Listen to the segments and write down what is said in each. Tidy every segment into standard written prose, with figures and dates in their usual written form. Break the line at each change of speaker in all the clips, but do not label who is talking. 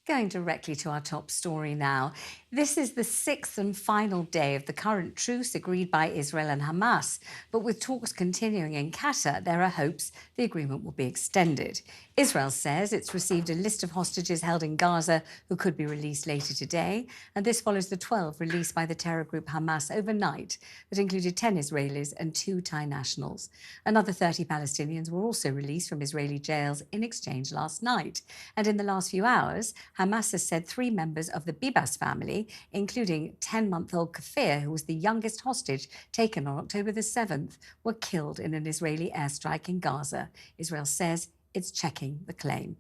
Going directly to our top story now. This is the sixth and final day of the current truce agreed by Israel and Hamas. But with talks continuing in Qatar, there are hopes the agreement will be extended. Israel says it's received a list of hostages held in Gaza who could be released later today. And this follows the 12 released by the terror group Hamas overnight that included 10 Israelis and 2 Thai nationals. Another 30 Palestinians were also released from Israeli jails in exchange last night. And in the last few hours, Hamas has said 3 members of the Bibas family, including 10-month-old Kafir, who was the youngest hostage taken on October the 7th, were killed in an Israeli airstrike in Gaza. Israel says it's checking the claim.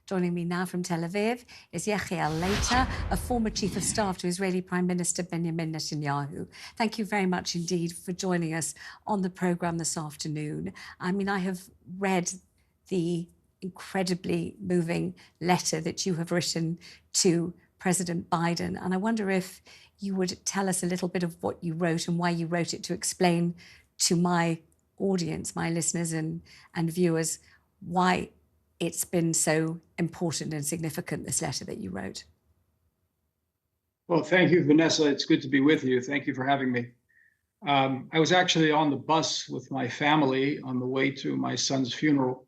Joining me now from Tel Aviv is Yechiel, Leiter, a former chief of staff to Israeli Prime Minister Benjamin Netanyahu. Thank you very much indeed for joining us on the programme this afternoon. I mean, I have read the incredibly moving letter that you have written to President Biden, and I wonder if you would tell us a little bit of what you wrote and why you wrote it, to explain to my audience, my listeners and viewers, why it's been so important and significant, this letter that you wrote.
Well, thank you, Vanessa. It's good to be with you. Thank you for having me. I was actually on the bus with my family on the way to my son's funeral.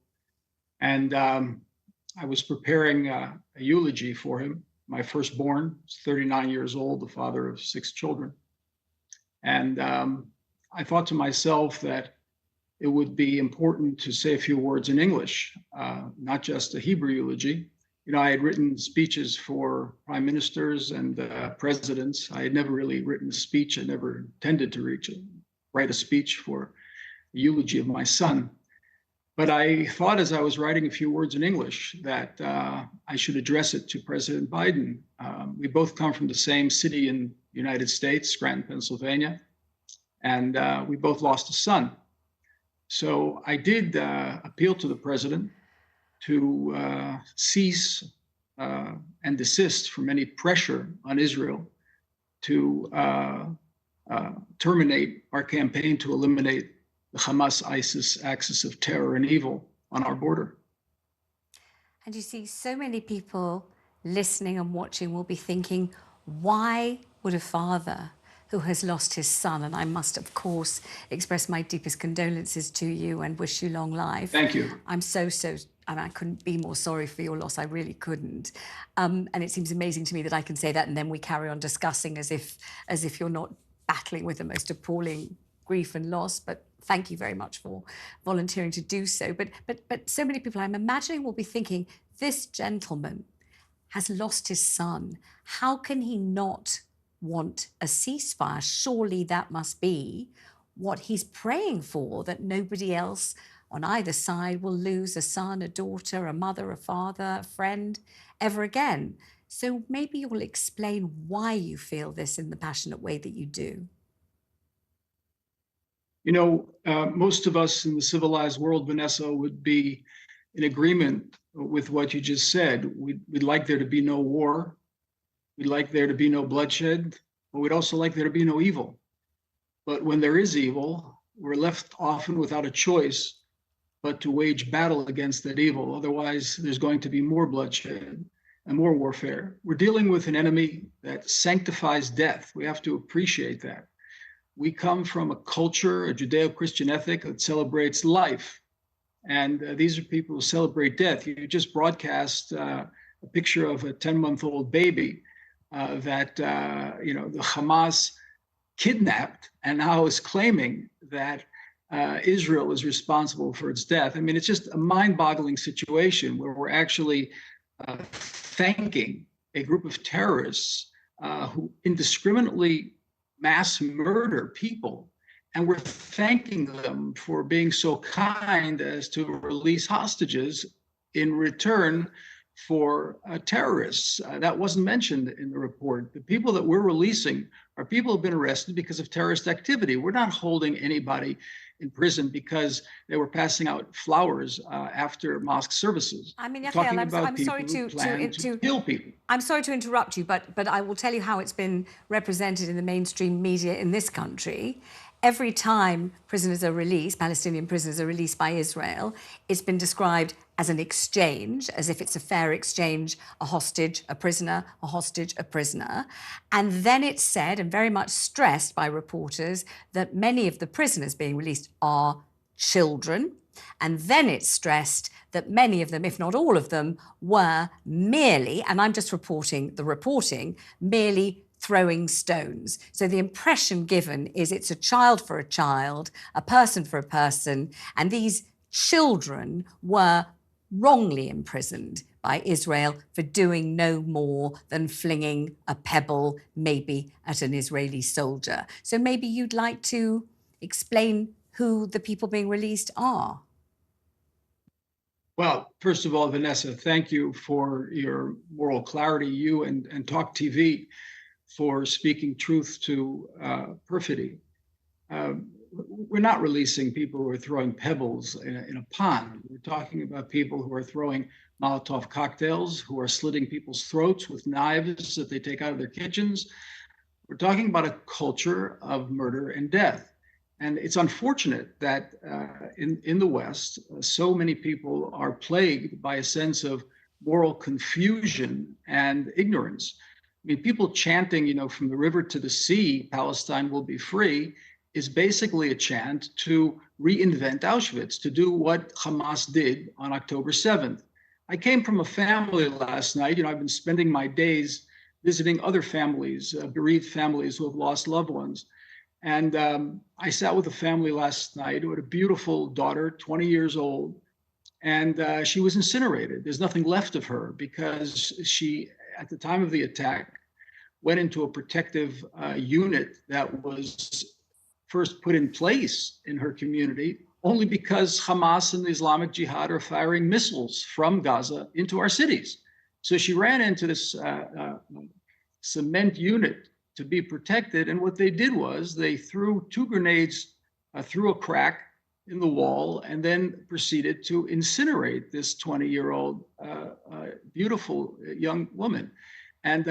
And I was preparing a eulogy for him. My firstborn is 39 years old, the father of 6 children. And I thought to myself that it would be important to say a few words in English, not just a Hebrew eulogy. You know, I had written speeches for prime ministers and presidents. I had never really written a speech. I never intended to write a speech for a eulogy of my son. But I thought, as I was writing a few words in English, that I should address it to President Biden. We both come from the same city in the United States, Scranton, Pennsylvania, and we both lost a son. So I did appeal to the president to cease and desist from any pressure on Israel to terminate our campaign to eliminate the Hamas-ISIS axis of terror and evil on our border.
And you see, so many people listening and watching will be thinking, why would a father who has lost his son, and I must, of course, express my deepest condolences to you and wish you long life.
Thank you.
I'm and I couldn't be more sorry for your loss. I really couldn't. And it seems amazing to me that I can say that, and then we carry on discussing as if you're not battling with the most appalling grief and loss. But thank you very much for volunteering to do so. But so many people, I'm imagining, will be thinking, this gentleman has lost his son. How can he not want a ceasefire? Surely that must be what he's praying for, that nobody else on either side will lose a son, a daughter, a mother, a father, a friend ever again. So maybe you'll explain why you feel this in the passionate way that you do.
You know, most of us in the civilized world, Vanessa, would be in agreement with what you just said. We'd like there to be no war. We'd like there to be no bloodshed, but we'd also like there to be no evil. But when there is evil, we're left often without a choice but to wage battle against that evil. Otherwise, there's going to be more bloodshed and more warfare. We're dealing with an enemy that sanctifies death. We have to appreciate that. We come from a culture, a Judeo-Christian ethic that celebrates life. And these are people who celebrate death. You just broadcast a picture of a 10-month-old baby that the Hamas kidnapped and now is claiming that Israel is responsible for its death. I mean, it's just a mind-boggling situation where we're actually thanking a group of terrorists who indiscriminately mass murder people, and we're thanking them for being so kind as to release hostages in return for terrorists. That wasn't mentioned in the report. The people that we're releasing are people who have been arrested because of terrorist activity. We're not holding anybody in prison because they were passing out flowers after mosque services.
I mean,
Yechiel,
I'm sorry to
kill people.
I'm sorry to interrupt you, but I will tell you how it's been represented in the mainstream media in this country. every time prisoners are released, Palestinian prisoners are released by Israel, it's been described as an exchange, as if it's a fair exchange, a hostage, a prisoner, a hostage, a prisoner. And then it's said, and very much stressed by reporters, that many of the prisoners being released are children. And then it's stressed that many of them, if not all of them, were merely, and I'm just reporting the reporting, merely throwing stones. So the impression given is it's a child for a child, a person for a person, and these children were wrongly imprisoned by Israel for doing no more than flinging a pebble, maybe at an Israeli soldier. So maybe you'd like to explain who the people being released are.
Well, first of all, Vanessa, thank you for your moral clarity, you and TalkTV for speaking truth to perfidy. We're not releasing people who are throwing pebbles in a pond. We're talking about people who are throwing Molotov cocktails, who are slitting people's throats with knives that they take out of their kitchens. We're talking about a culture of murder and death. And it's unfortunate that in the West, so many people are plagued by a sense of moral confusion and ignorance. I mean, people chanting, from the river to the sea, Palestine will be free, is basically a chant to reinvent Auschwitz, to do what Hamas did on October 7th. I came from a family last night. I've been spending my days visiting other families, bereaved families who have lost loved ones. And I sat with a family last night who had a beautiful daughter, 20 years old, and she was incinerated. There's nothing left of her because she, at the time of the attack, went into a protective unit that was first put in place in her community only because Hamas and the Islamic Jihad are firing missiles from Gaza into our cities. So she ran into this cement unit to be protected. And what they did was they threw 2 grenades through a crack in the wall and then proceeded to incinerate this 20-year-old beautiful young woman. And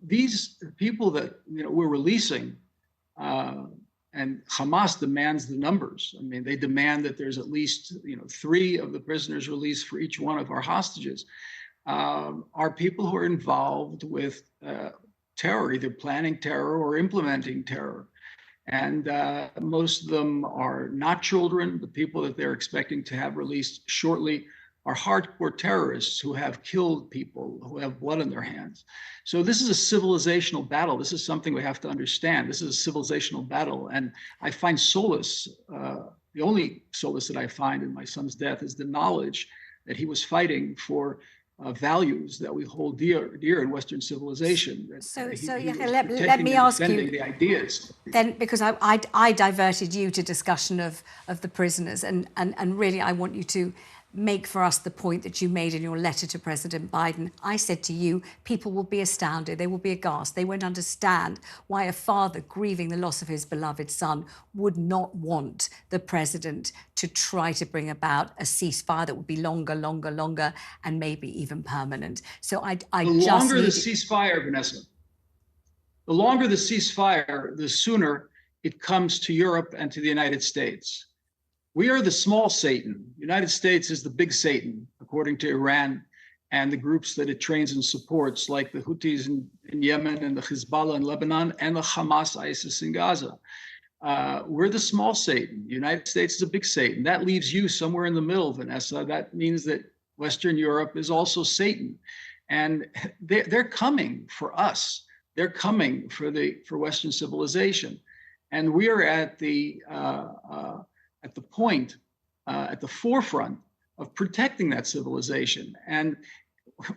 these people that we're releasing, and Hamas demands the numbers. I mean, they demand that there's at least 3 of the prisoners released for each one of our hostages, are people who are involved with terror, either planning terror or implementing terror. And most of them are not children. The people that they're expecting to have released shortly are hardcore terrorists who have killed people, who have blood on their hands. So this is a civilizational battle. This is something we have to understand. This is a civilizational battle. And I find solace, the only solace that I find in my son's death is the knowledge that he was fighting for values that we hold dear in Western civilization.
Yechiel, let me ask you
the ideas.
Then, because I diverted you to discussion of the prisoners, and really I want you to make for us the point that you made in your letter to President Biden. I said to you, people will be astounded, they will be aghast, they won't understand why a father grieving the loss of his beloved son would not want the president to try to bring about a ceasefire that would be longer, and maybe even permanent. So the longer the
ceasefire, Vanessa, the longer the ceasefire, the sooner it comes to Europe and to the United States. We are the small Satan. The United States is the big Satan, according to Iran and the groups that it trains and supports, like the Houthis in Yemen and the Hezbollah in Lebanon and the Hamas, ISIS in Gaza. We're the small Satan. The United States is a big Satan. That leaves you somewhere in the middle, Vanessa. That means that Western Europe is also Satan. And they're coming for us. They're coming for Western civilization. And we are at the point, at the forefront of protecting that civilization. And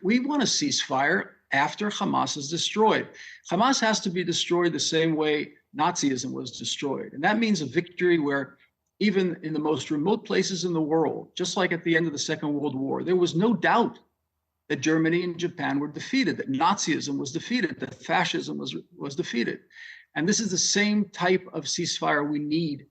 we want a ceasefire after Hamas is destroyed. Hamas has to be destroyed the same way Nazism was destroyed. And that means a victory where even in the most remote places in the world, just like at the end of the Second World War, there was no doubt that Germany and Japan were defeated, that Nazism was defeated, that fascism was defeated. And this is the same type of ceasefire we need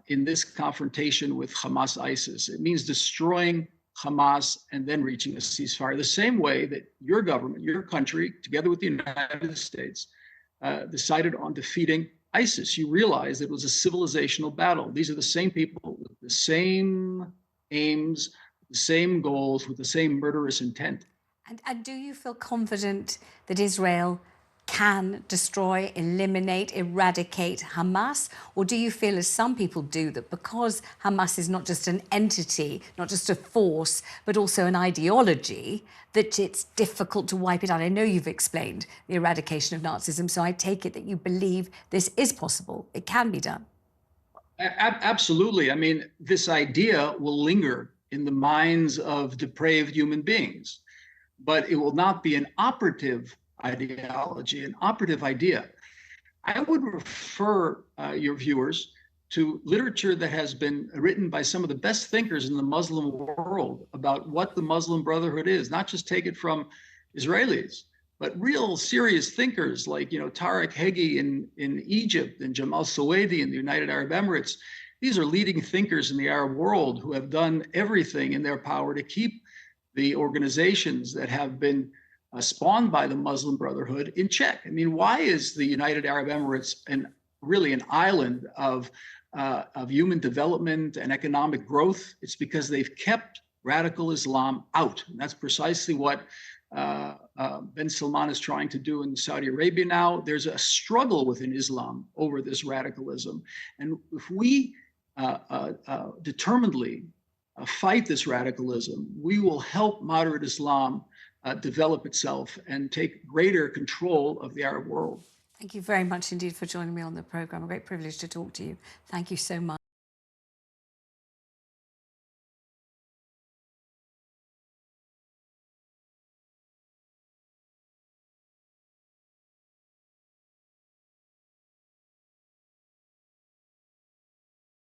in this confrontation with Hamas ISIS. It means destroying Hamas and then reaching a ceasefire, the same way that your government, your country, together with the United States, decided on defeating ISIS, you realize it was a civilizational battle. These are the same people with the same aims, the same goals, with the same murderous intent.
And do you feel confident that Israel can destroy, eliminate, eradicate Hamas? Or do you feel, as some people do, that because Hamas is not just an entity, not just a force, but also an ideology, that it's difficult to wipe it out? I know you've explained the eradication of Nazism, so I take it that you believe this is possible. It can be done.
Absolutely. I mean, this idea will linger in the minds of depraved human beings, but it will not be an operative ideology, an operative idea. I would refer your viewers to literature that has been written by some of the best thinkers in the Muslim world about what the Muslim Brotherhood is, not just take it from Israelis, but real serious thinkers like, Tariq Hegi in Egypt and Jamal Suwaidi in the United Arab Emirates. These are leading thinkers in the Arab world who have done everything in their power to keep the organizations that have been spawned by the Muslim Brotherhood in check. I mean, why is the United Arab Emirates really an island of human development and economic growth? It's because they've kept radical Islam out. And that's precisely what Ben Salman is trying to do in Saudi Arabia now. There's a struggle within Islam over this radicalism. And if we determinedly fight this radicalism, we will help moderate Islam develop itself and take greater control of the Arab world.
Thank you very much indeed for joining me on the programme. A great privilege to talk to you. Thank you so much.